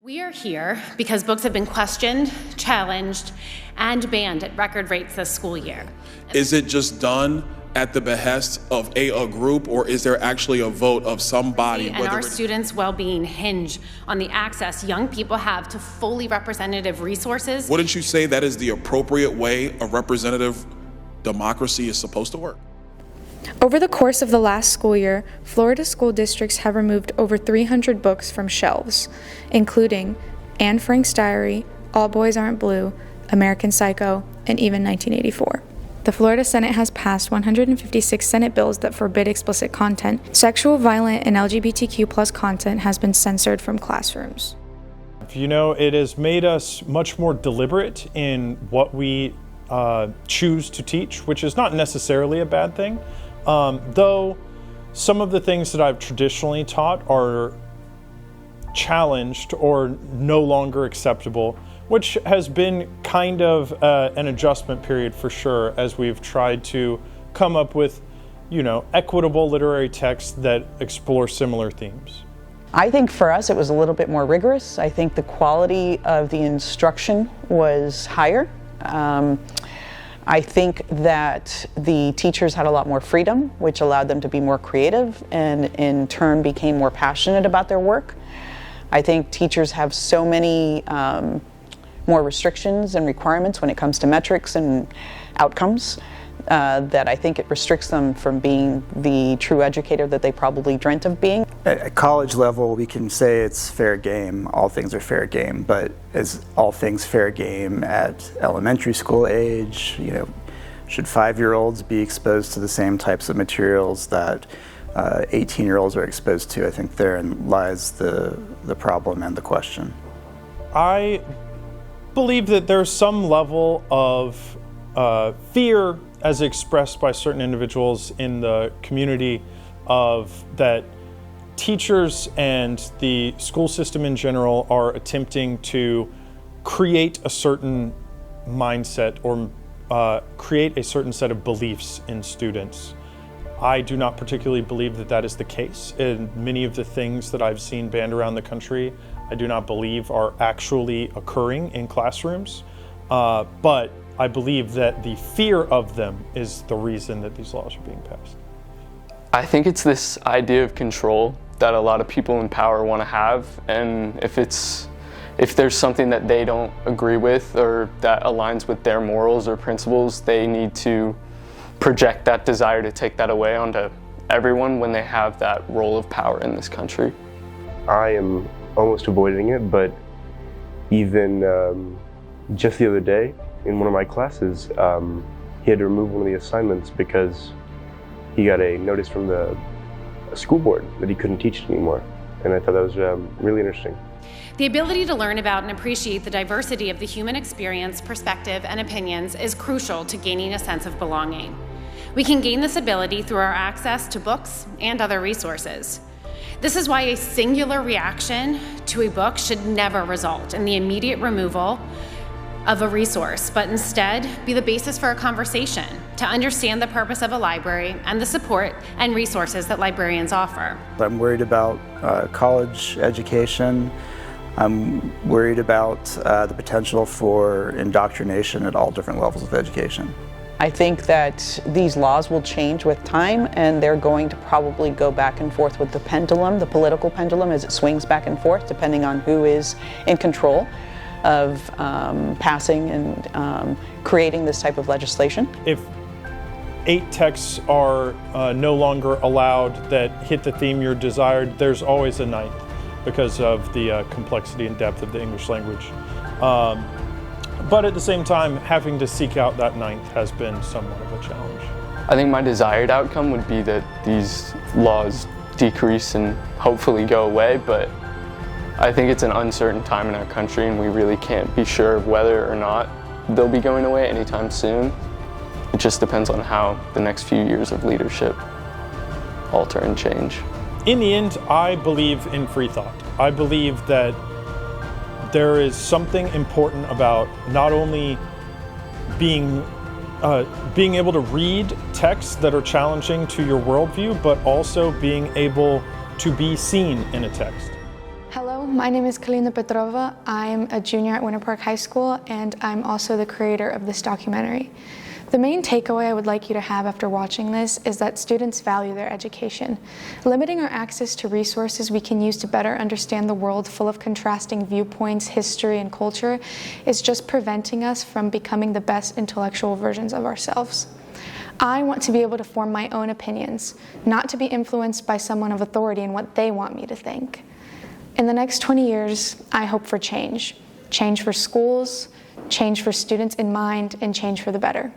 We are here because books have been questioned, challenged, and banned at record rates this school year. Is it just done at the behest of a group, or is there actually a vote of somebody? And our students' well-being hinge on the access young people have to fully representative resources. Wouldn't you say that is the appropriate way a representative democracy is supposed to work? Over the course of the last school year, Florida school districts have removed over 300 books from shelves, including Anne Frank's Diary, All Boys Aren't Blue, American Psycho, and even 1984. The Florida Senate has passed 156 Senate bills that forbid explicit content. Sexual, violent, and LGBTQ+ content has been censored from classrooms. You know, it has made us much more deliberate in what we choose to teach, which is not necessarily a bad thing. Though some of the things that I've traditionally taught are challenged or no longer acceptable, which has been kind of an adjustment period for sure, as we've tried to come up with, equitable literary texts that explore similar themes. I think for us it was a little bit more rigorous. I think the quality of the instruction was higher. I think that the teachers had a lot more freedom, which allowed them to be more creative and in turn became more passionate about their work. I think teachers have so many more restrictions and requirements when it comes to metrics and outcomes that I think it restricts them from being the true educator that they probably dreamt of being. At college level, we can say it's fair game, all things are fair game, but is all things fair game at elementary school age? Should 5-year-olds be exposed to the same types of materials that 18-year-olds are exposed to? I think therein lies the problem and the question. I believe that there's some level of fear as expressed by certain individuals in the community of that teachers and the school system in general are attempting to create a certain mindset or create a certain set of beliefs in students. I do not particularly believe that that is the case. In many of the things that I've seen banned around the country, I do not believe are actually occurring in classrooms, but I believe that the fear of them is the reason that these laws are being passed. I think it's this idea of control that a lot of people in power want to have, and if there's something that they don't agree with or that aligns with their morals or principles, they need to project that desire to take that away onto everyone when they have that role of power in this country. I am almost avoiding it, but even just the other day in one of my classes, he had to remove one of the assignments because he got a notice from the school board that he couldn't teach it anymore. And I thought that was really interesting. The ability to learn about and appreciate the diversity of the human experience, perspective, and opinions is crucial to gaining a sense of belonging. We can gain this ability through our access to books and other resources. This is why a singular reaction to a book should never result in the immediate removal of a resource, but instead be the basis for a conversation to understand the purpose of a library and the support and resources that librarians offer. I'm worried about college education. I'm worried about the potential for indoctrination at all different levels of education. I think that these laws will change with time, and they're going to probably go back and forth with the pendulum, the political pendulum, as it swings back and forth depending on who is in control of passing and creating this type of legislation. If 8 texts are no longer allowed that hit the theme you desired, there's always a 9th because of the complexity and depth of the English language. But at the same time, having to seek out that 9th has been somewhat of a challenge. I think my desired outcome would be that these laws decrease and hopefully go away, but I think it's an uncertain time in our country and we really can't be sure of whether or not they'll be going away anytime soon. It just depends on how the next few years of leadership alter and change. In the end, I believe in free thought. I believe that there is something important about not only being able to read texts that are challenging to your worldview, but also being able to be seen in a text. Hello, My name is Kalina Petrova. I'm a junior at Winter Park High School, and I'm also the creator of this documentary. The main takeaway I would like you to have after watching this is that students value their education. Limiting our access to resources we can use to better understand the world full of contrasting viewpoints, history, and culture is just preventing us from becoming the best intellectual versions of ourselves. I want to be able to form my own opinions, not to be influenced by someone of authority and what they want me to think. In the next 20 years, I hope for change. Change for schools, change for students in mind, and change for the better.